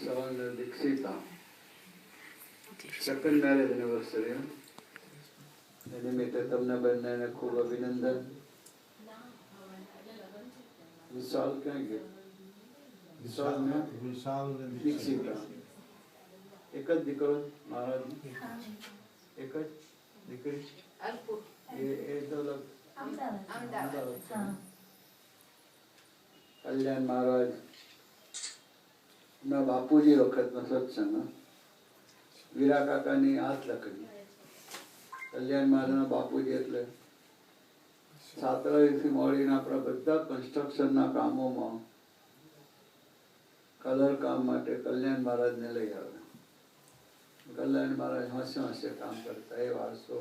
વિશાલ Dikshita second marriage anniversary એ નિમિત્તે તમને બંનેને ખૂબ અભિનંદન. વિશાલ ક્યાં ગયો? વિશાલ દીક્ષિતા એક જ દીકરો મહારાજ, એક જ દીકરી એ તો કલ્યાણ મહારાજ ના બાપુજી વખતનો સત્સંગ. વીરા કાકાની હાથ લખી. કલ્યાણ મહારાજના બાપુજી એટલે સાતરાથી મળીને આપણા બધા કન્સ્ટ્રક્શનના કામોમાં કલર કામ માટે કલ્યાણ મહારાજને લઈ આવે. કલ્યાણ મહારાજ હોંશે હોંશે કામ કરતા. એ વારસો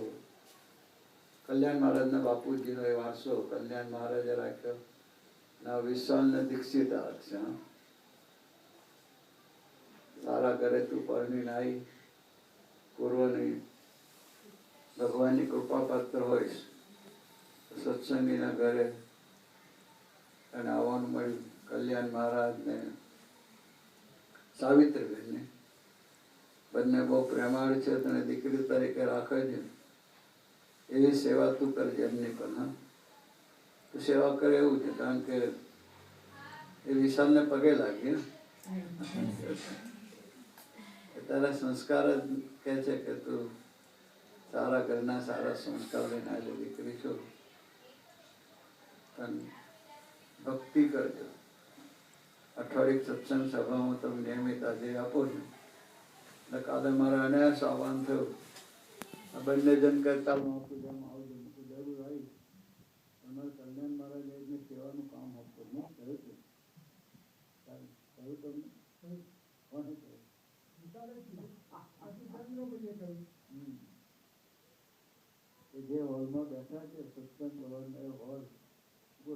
કલ્યાણ મહારાજના બાપુજીનો એ વારસો કલ્યાણ મહારાજે રાખ્યો. ના વિશાલને દીક્ષિતા છે. સારા ઘરે તું પરણીને આવી, પૂર્વની ભગવાનની કૃપા પાત્ર હોઈશ, સત્સંગીના ઘરે અને આવવાનું મળ્યું. કલ્યાણ મહારાજને સાવિત્રીબેનને બંને બહુ પ્રેમાળ છે. તને દીકરી તરીકે રાખે છે, એવી સેવા તું કરજે એમની પણ. હા, તું સેવા કરે એવું છે, કારણ કે એ વિશાલને પગે લાગી. તારા સંસ્કાર જ કહે છે કે તું સારા ઘરના સારા સંસ્કાર લઈને આવેલી દીકરી છો, પણ ભક્તિ કરજો. અઠવાડિક સત્સંગ સભામાં તમે નિયમિત હાજરી આપો છો. એટલે કાલે મારા અનાયાસ આવવાનું થયું. આ બંને જણ કરતા પૂજામાં આવજો. જરૂર આવી અમારે કલ્યાણ મહારાજ એમને સેવાનું કામ આપતું ને કહ્યું છે. કહ્યું તમને કોને કહ્યું? જે હોલમાં બેઠા છે સત્સંગ હોલ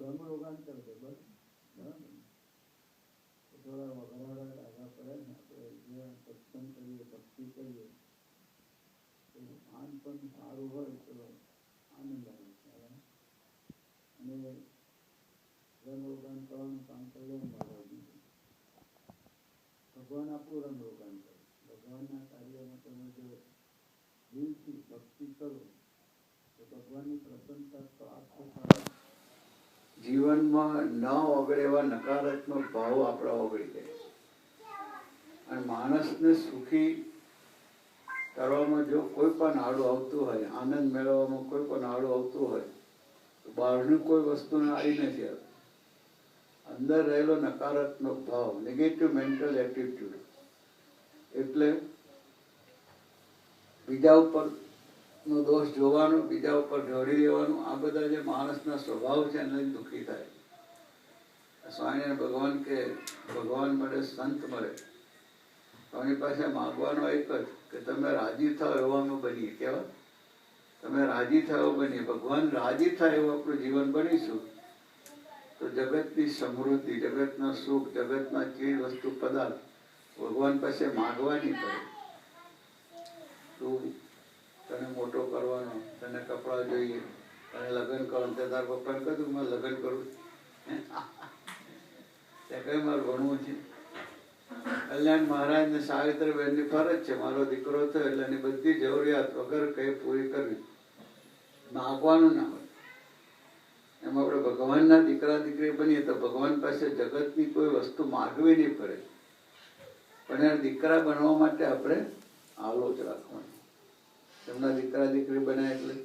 રંગરોગાન કરી દે. બસ બરાબર. થોડા વઘરાડા ડાઘા પડે ને આપણે જે સત્સંગ કરીએ, ભક્તિ કરીએ, આન પણ સારું હોય તો આનંદ આવે છે. અને રંગરોગાન કરવાનું કામ કલ્યાણ મહારાજનું છે. ભગવાન આપણું રંગરોગાન કરે. ભગવાનના કાર્યમાં તમે જો દિલથી ભક્તિ કરો તો ભગવાનની પ્રસન્નતા પ્રાપ્ત થાય. જીવનમાં ન ઓગળે એવા નકારાત્મક ભાવ આપણા ઓગળી જાય. અને માણસને સુખી કરવામાં જો કોઈ પણ આડું આવતું હોય, આનંદ મેળવવામાં કોઈ પણ આડું આવતું હોય, તો બહારની કોઈ વસ્તુને આડી નથી આવતી. અંદર રહેલો નકારાત્મક ભાવ, નેગેટિવ મેન્ટલ એટીટ્યુડ, એટલે બીજા ઉપર નો દોષ જોવાનો, બીજા ઉપર ઢોળી દેવાનું, આ બધા જે માણસના સ્વભાવ છે એને દુઃખી થાય. સ્વામિનારાયણ ભગવાન કે ભગવાન મળે, સંત મળે, તમારી પાસે માગવાનો એક જ કે તમે રાજી થાવ એવા અમે બનીએ. કેવા? તમે રાજી થાવ એવું બનીએ. ભગવાન રાજી થાય એવું આપણું જીવન બનીશું તો જગતની સમૃદ્ધિ, જગતના સુખ, જગતના ચીજ વસ્તુ પદાર્થ ભગવાન પાસે માગવાની પડે. તું તને મોટો કરવાનો, તને કપડાં જોઈએ, તને લગ્ન કરવાનું, તે તારા પપ્પાને કહ્યું મારે લગ્ન કરવું ત્યાં કઈ મારે ભણવું છે. કલ્યાણ મહારાજ ને સાવિત્રીબેનની ફરજ છે, મારો દીકરો થયો એટલે એની બધી જરૂરિયાત વગર કઈ પૂરી કરવી. માગવાનું ના હોય. એમ આપણે ભગવાનના દીકરા દીકરી બનીએ તો ભગવાન પાસે જગતની કોઈ વસ્તુ માગવી નહીં પડે. પણ એ દીકરા બનવા માટે આપણે આલોચ રાખવાની. એમના દીકરા દીકરી બન્યા એટલે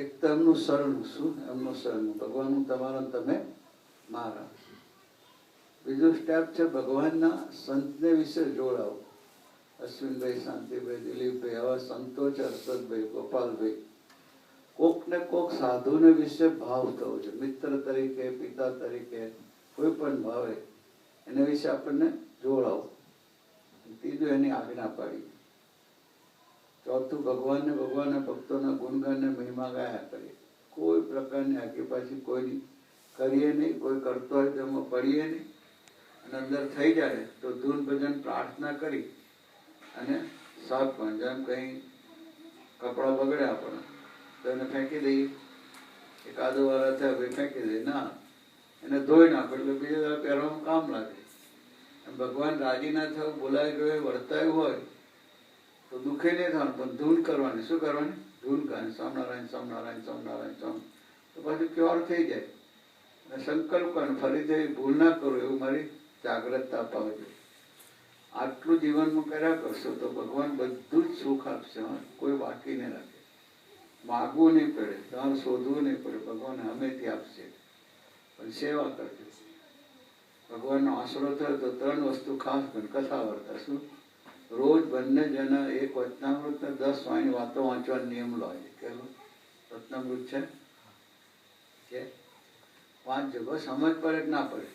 એક તો એમનું શરણું. શું એમનું શરણું? ભગવાનનું તમારા, તમે મારા. બીજું સ્ટેપ છે ભગવાનના સંતને વિશે જોડાવો. અશ્વિનભાઈ, શાંતિભાઈ, દિલીપભાઈ, આવા સંતો છે, હર્ષદભાઈ, ગોપાલભાઈ. કોક ને કોક સાધુને વિશે ભાવ થવો છે. મિત્ર તરીકે, પિતા તરીકે, કોઈ પણ ભાવે એને વિશે આપણને જોડાવો. ત્રીજું એની આજ્ઞા પાડી. ચોથું ભગવાનને, ભગવાનના ભક્તોના ગુણગાનને મહિમા ગાયા કરીએ. કોઈ પ્રકારની આગી પાછી કોઈની કરીએ નહીં. કોઈ કરતો હોય તો એમાં પડીએ નહીં. અને અંદર થઈ જાય તો ધૂન ભજન પ્રાર્થના કરી અને સાફ પણ, જેમ કઈ કપડા બગડ્યા આપણે તો એને ફેંકી દઈએ. એકાદો વાર થયા ભાઈ ફેંકી દઈએ. ના, એને ધોઈ નાખો એટલે બીજા પહેરવામાં કામ લાગે. ભગવાન રાજી ના થયું, બોલાય ગયો, વર્તાયું હોય તો દુઃખે નહીં થવાનું, પણ ધૂન કરવાની. શું કરવાની? ધૂન કરવાની. સ્વામિનારાયણ સ્વામિનારાયણ સ્વામિનારાયણ સ્વામી, તો પાછું ક્યોર થઈ જાય. અને સંકલ્પ કરવાનો, ફરીથી ભૂલ ના કરું એવું મારી જાગ્રતતા અપાવે છે. આટલું જીવનમાં કર્યા કરશો તો ભગવાન બધું જ સુખ આપશે. કોઈ બાકી નહીં રાખે. માગવું નહીં પડે, ધન શોધવું નહીં પડે, ભગવાન હમેથી આપશે. પણ સેવા કરજો. ભગવાનનો આશરો થયો તો 3 વસ્તુ ખાસ પણ કથા વાર્તા. શું? રોજ બંને જણા એક વચનામૃત ને 10 વાણી વાતો વાંચવાનો નિયમ લાવે. કેલો વચનામૃત છે વાંચજો, બસ સમજ પડે કે ના પડે.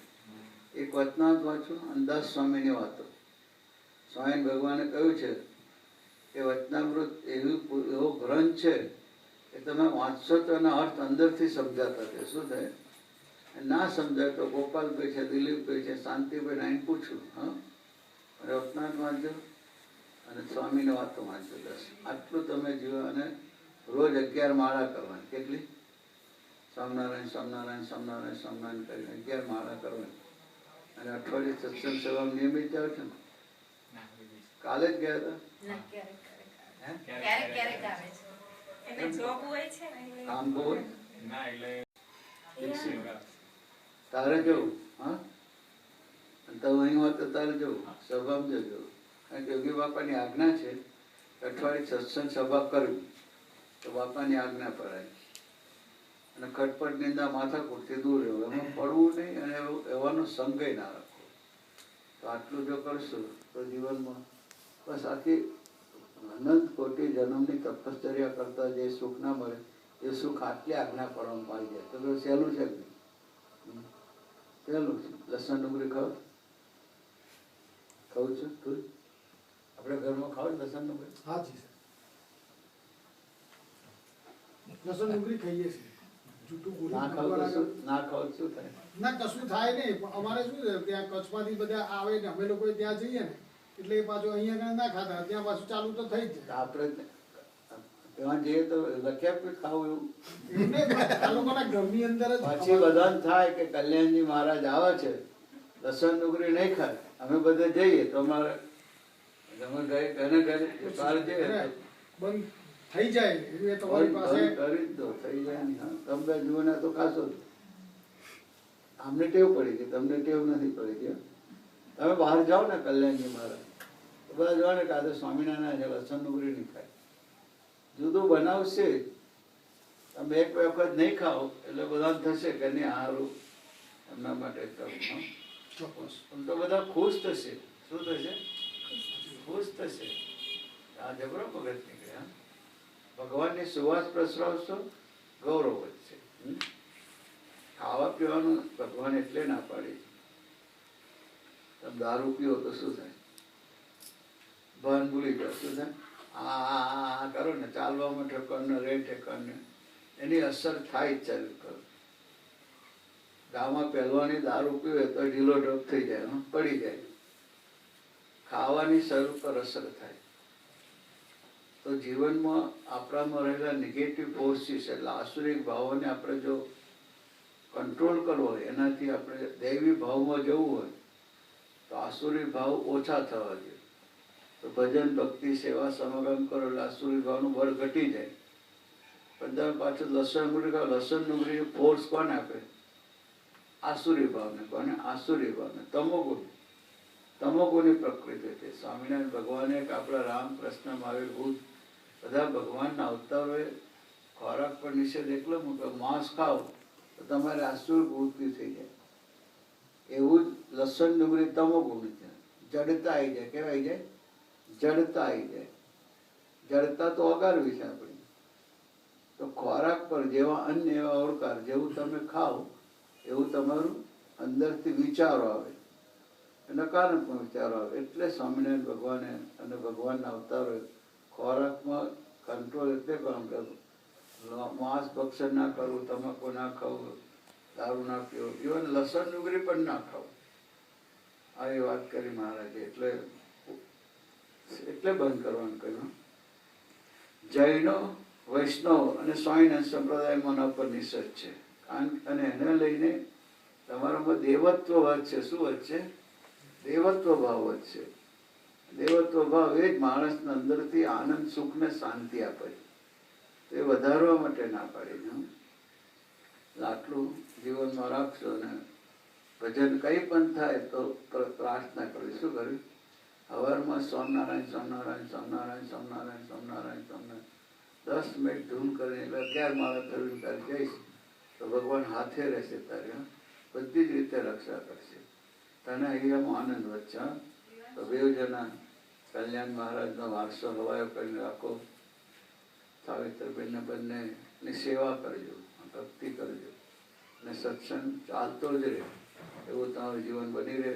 એક વચનામૃત વાંચો અને 10 સ્વામીની વાતો. સ્વામી ભગવાને કહ્યું છે કે વચનામૃત એવો ગ્રંથ છે કે તમે વાંચશો તો એના અર્થ અંદરથી સમજાતા છે. શું થાય? ના સમજાય તો ગોપાલભાઈ છે, દિલીપભાઈ છે, શાંતિભાઈ આઈને પૂછું. હા, વચનામૃત વાંચજો અને સ્વામીની વાતો વાંચો. 10 આટલું તમે જીવો. અને રોજ 11 માળા કરવાની. કેટલી? સ્વામિનારાયણ સ્વામિનારાયણ સ્વામિનારાયણ સ્વામિનારાયણ કરીને 11 માળા કરવાની. અને અઠવાડિયે સત્સંગ સભા નિયમિત જાવ છો ને? કાલે જ ગયા હતા. કામ બહુ હોય તારે જવું. હા, તો અહીં હોત તો તારે જવું, સભામાં જવું. કારણ કે યોગી બાપાની આજ્ઞા છે અઠવાડિયે સત્સંગ સભા કરવી, તો બાપાની આજ્ઞા પડાય. અને ખટપટ નિંદા માથાકૂટથી દૂર રહેવું, એમાં પડવું નહીં. અને એવાનો સંગય ના રાખવો. તો આટલું જો કરશો તો જીવનમાં બસ આખી અનંત કોટી જન્મની તપશ્ચર્યા કરતા જે સુખ ના મળે એ સુખ આટલી આજ્ઞા પડવામાં પાઈ જાય. તો સહેલું છે કે નહીં? સહેલું છે. લસણ ડુંગળી ખાવ છું તું? આપણે ઘરમાં ખાવ લસણ ડુંગળી? હા જી સર, લસણ ડુંગળી ખાઈએ છીએ. ના ખાવ શું થાય? ના, કશું થાય નહીં. પણ અમારે શું છે, ત્યાં કચ્છમાંથી બધા આવે ને અમે લોકો ત્યાં જઈએ ને એટલે એ પાછું અહીંયા ના ખાતા, ત્યાં પાછું ચાલુ તો થઈ જ જાય. આપણે ત્યાં જઈએ તો લખ્યા ખાવું એવું આ લોકોના ઘરની અંદર જ પછી બધાને થાય કે કલ્યાણજી મહારાજ આવે છે, લસણ ડુંગળી નહીં ખાય. અમે બધે જઈએ તો અમારે બંધ થઈ જાય. એ તમારી પાસે કરી દો, થઈ જાય ને. તમે જુઓ ને તો ખાશો. અમને ટેવ પડી ગઈ, તમને ટેવ નથી પડી ગઈ. તમે બહાર જાઓ ને કલ્યાણજી મહારાજ તો બધા જાઓ ને કાં તો સ્વામિનારાયણ છે, લસણ ડુંગળી નહીં ખાય. જુદું બનાવશે. તમે એક વખત નહીં ખાઓ એટલે બધા થશે કે નહીં સારું એમના માટે કરું. ચોક્કસ. તો બધા ખુશ થશે. શું થશે? ખુશ થશે. આ જબરો મગજ નીકળે. ભગવાનની સુવાસ પ્રસરાવશો, ગૌરવ વધશે. ખાવા પીવાનું ભગવાન એટલે ના પાડી. તમે દારૂ પીઓ તો શું થાય? ભાન ભૂલી જાઓ. શું થાય? આ કરો ને, ચાલવામાં ઠેકાણ, રે ઠેકાણ, એની અસર થાય જ. ચાલુ કરો. ગામમાં પહેલવાની દારૂ પીવે તો ઢીલો ઢપ થઈ જાય, પડી જાય. ખાવાની શરૂ પર અસર થાય. તો જીવનમાં આપણામાં રહેલા નેગેટિવ ફોર્સીસ એટલે આસુરિક ભાવોને આપણે જો કંટ્રોલ કરવો હોય, એનાથી આપણે દૈવી ભાવમાં જવું હોય તો આસુરી ભાવ ઓછા થવા જોઈએ. તો ભજન ભક્તિ સેવા સમાગમ કરો એટલે આસુરી ભાવનું બળ ઘટી જાય. પણ તમે પાછું લસણ ડુંગળી ખાઓ, લસણ ડુંગળી ફોર્સ કોને આપે? આસુરી ભાવને. કોને? આસુરી ભાવને. તમોગુણ. તમોગુણની પ્રકૃતિ છે. સ્વામિનારાયણ ભગવાને આપણા રામ, કૃષ્ણ, મહાવીર, બુદ્ધ બધા ભગવાનના અવતારોએ ખોરાક પર નિષેધ એટલો મૂક્યો, માંસ ખાઓ તો તમારે આસુર વૃત્તિ થઈ જાય. એવું જ લસણ ડુંગળી તમોગુણ છે. જડતા આવી જાય. કેવા આવી જાય? જડતા આવી જાય. જડતા તો અગારવી છે આપણી. તો ખોરાક પર જેવા અન્ય એવા ઓળકાર, જેવું તમે ખાઓ એવું તમારું અંદરથી વિચારો આવે, નકારાત્મક વિચારો આવે. એટલે સ્વામિનારાયણ ભગવાને અને ભગવાનના અવતારોએ ખોરાકમાં કંટ્રોલ એટલે કામ કરવું. માંસ ભક્ષણ ના કરવું, તમાકુ ના ખાવું, દારૂ ના પીવું, ઇવન લસણ ડુંગળી પણ ના ખાવું. આવી વાત કરી મહારાજે. એટલે બંધ કરવાનું કહ્યું. જૈનો, વૈષ્ણવ અને સ્વામિનારાયણ સંપ્રદાયમાં ન પર નિષેધ છે. અને એને લઈને તમારામાં દેવત્વ વધશે. શું વધશે? દેવત્વ ભાવ વધશે. દેવત્વ ભાવ એ જ માણસના અંદરથી આનંદ, સુખ ને શાંતિ આપે છે. તો એ વધારવા માટે ના પાડી. આટલું જીવનમાં રાખશો ને ભજન કઈ પણ થાય તો પ્રાર્થના કરવી. શું કરવી? સવારમાં સોમનારાયણ સોમનારાયણ સોમનારાયણ સોમનારાયણ સોમનારાયણ સોમનારાયણ 10 મિનિટ ધૂન કરીને 11 માળા કરવી તારે જઈશ તો ભગવાન હાથે રહેશે. તારે બધી જ રીતે રક્ષા કરશે. તને અહીંયામાં આનંદ વધશે. તો બેવ જણા કલ્યાણ મહારાજનો વારસો હવાયો કરીને રાખો. સાવિત્રીબેનને બંનેની સેવા કરજો, ભક્તિ કરજો અને સત્સંગ ચાલતો જ રહે એવું તમારું જીવન બની રહે.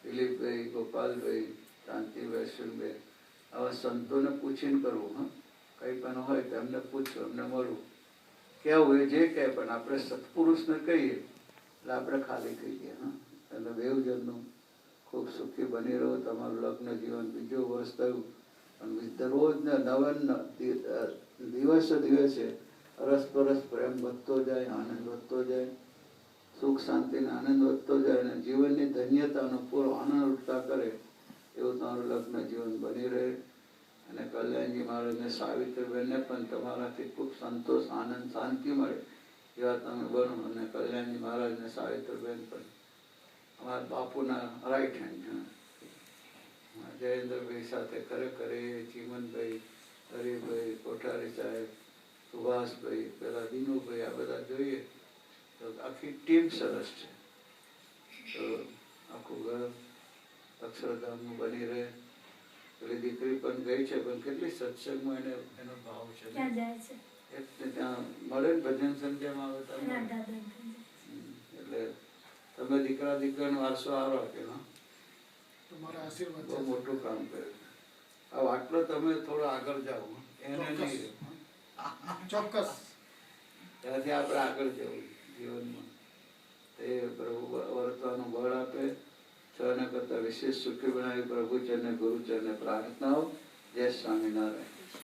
દિલીપભાઈ, ગોપાલભાઈ, શાંતિભાઈ, અશ્વિનભાઈ આવા સંતોને પૂછીને કરવું. કંઈ પણ હોય તો એમને પૂછવું, એમને મળવું, કહેવું એ જે કહે, પણ આપણે સત્પુરુષને કહીએ એટલે આપણે ખાલી થઈ ગયા. એટલે બેવજનનું ખૂબ સુખી બની રહો. તમારું લગ્ન જીવન બીજું વર્ષ થયું પણ રોજ ને દિવસે દિવસે અરસપરસ પ્રેમ વધતો જાય, આનંદ વધતો જાય, સુખ શાંતિને આનંદ વધતો જાય અને જીવનની ધન્યતાનો પૂરો આનંદ ઉઠતા કરે એવું તમારું લગ્ન જીવન બની રહે. અને કલ્યાણજી મહારાજને સાવિત્રીબેનને પણ તમારાથી ખૂબ સંતોષ, આનંદ, શાંતિ મળે એવા તમે બનો. અને કલ્યાણજી મહારાજને સાવિત્રીબેન પણ અમારા બાપુના રાઈટ હેન્ડ. જયેન્દ્રભાઈ સાથે ખરેખર એ ચીમનભાઈ, હરિભાઈ, કોઠારી સાહેબ, સુભાષભાઈ, પેલા દિનુભાઈ આ બધા જોઈએ તો આખી ટીમ સરસ છે. તો આખું ઘર અક્ષરધામનું બની રહે. પેલી દીકરી પણ ગઈ છે પણ કેટલી સત્સંગમાં એનો ભાવ છે. એટલે ત્યાં મળે ને ભજન સંધ્યામાં આવે એટલે તમે દીકરા દીકરાનો વારસો આવો કે બહુ મોટું કામ કર્યું. હવે આટલો તમે થોડો આગળ જાઓ, એને નહીં ચોક્કસ ત્યાંથી આપણે આગળ જવું જીવનમાં. એ પ્રભુ વર્તવાનું બળ આપે. છને કરતા વિશેષ સુખી બનાવી પ્રભુચરને ગુરુચરને પ્રાર્થનાઓ. જય સ્વામિનારાયણ.